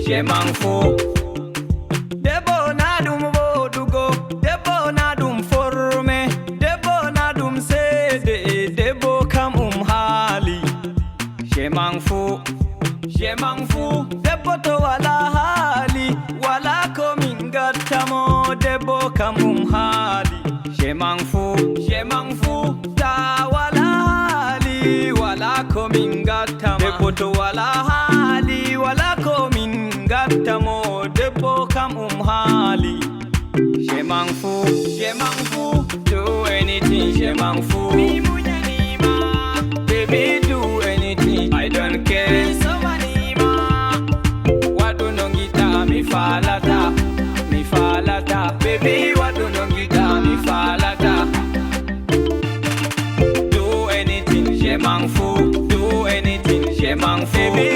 je m'en fous. Debbo na ɗum woɗugo, debbo na ɗum forme, debbo na ɗum seede, debbo kam haali. Je m'en fous, je m'en fous. Debbo to wala haali, wala ko min gattamo, debbo kam haali. Je m'en fous, je m'en fous. Ta wala haali, wala ko min gattamo, debbo to wala haali, wala ko min gattamo, debbo kam haali. Je m'en fous, je m'en fous. Do anything, je m'en fous. Baby, do anything, I don't care. Wadu nongita mi falata, mi falata. Baby, wadu nongita mi falata. Do anything, je m'en fous. Do anything, je m'en fous. Baby,